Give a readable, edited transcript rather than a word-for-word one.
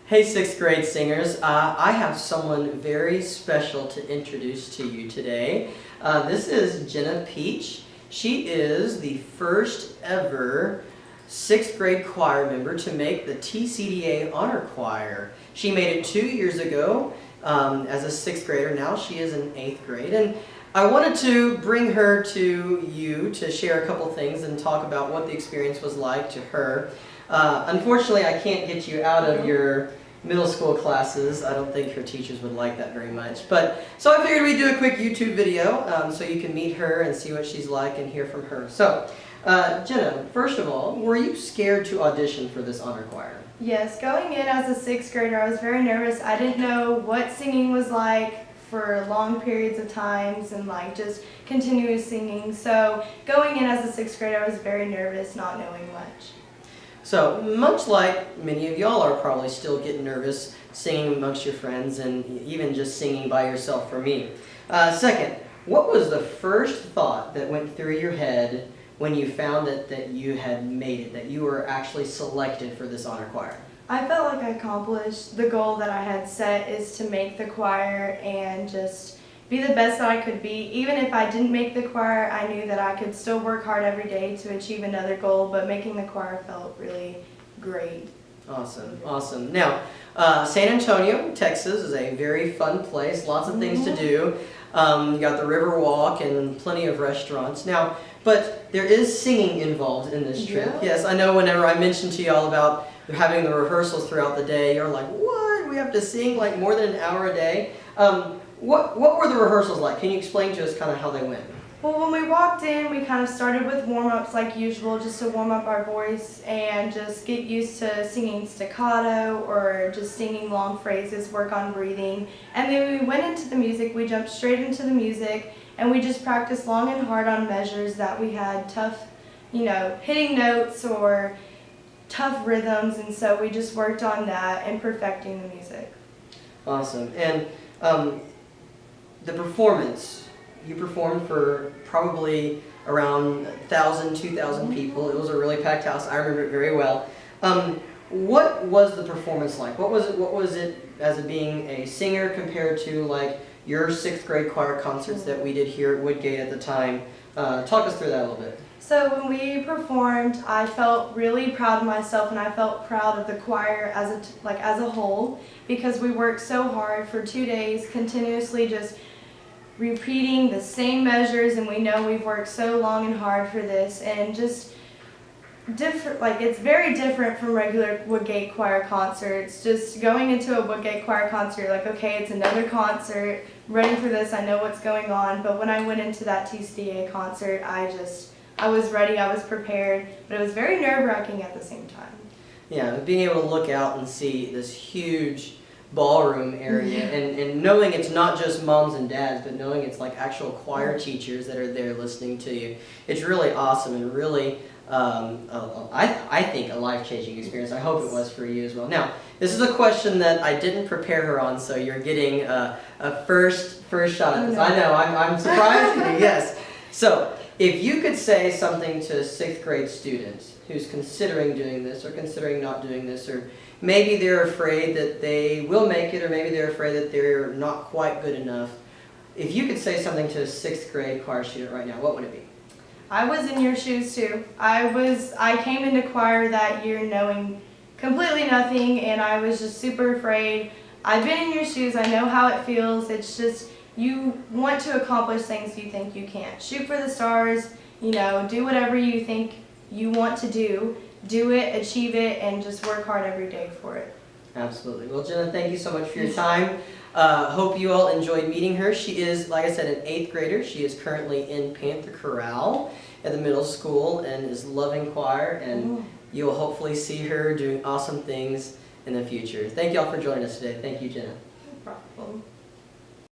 Hey, sixth grade singers. I have someone very special to introduce to you today. This is Jenna Pietsch. She is the first ever sixth grade choir member to make the TCDA Honor Choir. She made it 2 years ago as a sixth grader. Now she is in 8th grade. And I wanted to bring her to you to share a couple things and talk about what the experience was like to her. Unfortunately, I can't get you out of your middle school classes. I don't think her teachers would like that very much. So I figured we'd do a quick YouTube video so you can meet her and see what she's like and hear from her. So, Jenna, first of all, were you scared to audition for this honor choir? Yes, going in as a sixth grader, I was very nervous. I didn't know what singing was like for long periods of times and like just continuous singing. So going in as a sixth grader, I was very nervous, not knowing much. So, much like many of y'all are probably still getting nervous singing amongst your friends and even just singing by yourself for me. Second, what was the first thought that went through your head when you found that you had made it, that you were actually selected for this honor choir? I felt like I accomplished the goal that I had set, is to make the choir and just be the best that I could be. Even if I didn't make the choir, I knew that I could still work hard every day to achieve another goal, but making the choir felt really great. Awesome, awesome. Now, San Antonio, Texas is a very fun place, lots of things to do. You got the river walk and plenty of restaurants. Now, but there is singing involved in this trip. Yeah. Yes, I know whenever I mentioned to y'all about having the rehearsals throughout the day, you're like, what? We have to sing like more than an hour a day? What were the rehearsals like? Can you explain to us kind of how they went? Well, when we walked in, we kind of started with warm-ups like usual, just to warm up our voice and just get used to singing staccato or just singing long phrases, work on breathing. And then we went into the music, we jumped straight into the music, and we just practiced long and hard on measures that we had tough, hitting notes or tough rhythms, and so we just worked on that and perfecting the music. Awesome. And the performance, you performed for probably around 1,000, 2,000 people. It was a really packed house. I remember it very well. What was the performance like? What was it as being a singer compared to like your 6th grade choir concerts that we did here at Woodgate at the time? Talk us through that a little bit. So when we performed, I felt really proud of myself, and I felt proud of the choir as a whole, because we worked so hard for 2 days, continuously just repeating the same measures, and we know we've worked so long and hard for this, and just different. Like, it's very different from regular Woodgate choir concerts. Just going into a Woodgate choir concert, like, okay, it's another concert, I'm ready for this, I know what's going on. But when I went into that TCDA concert, I was ready, I was prepared, but it was very nerve-wracking at the same time. Yeah, being able to look out and see this huge ballroom area and knowing it's not just moms and dads, but knowing it's like actual choir teachers that are there listening to you. It's really awesome and really, I think, a life-changing experience. I hope it was for you as well. Now, this is a question that I didn't prepare her on, so you're getting a first shot at this. I know, I'm surprised at you, yes. So, if you could say something to a 6th grade student who's considering doing this or considering not doing this, or maybe they're afraid that they will make it, or maybe they're afraid that they're not quite good enough, if you could say something to a 6th grade choir student right now, what would it be? I was in your shoes too. I came into choir that year knowing completely nothing, and I was just super afraid. I've been in your shoes, I know how it feels. It's just, you want to accomplish things you think you can't. Shoot for the stars, do whatever you think you want to do. Do it, achieve it, and just work hard every day for it. Absolutely. Well, Jenna, thank you so much for your time. Hope you all enjoyed meeting her. She is, like I said, an 8th grader. She is currently in Panther Chorale at the middle school and is loving choir, and you'll hopefully see her doing awesome things in the future. Thank you all for joining us today. Thank you, Jenna. No problem.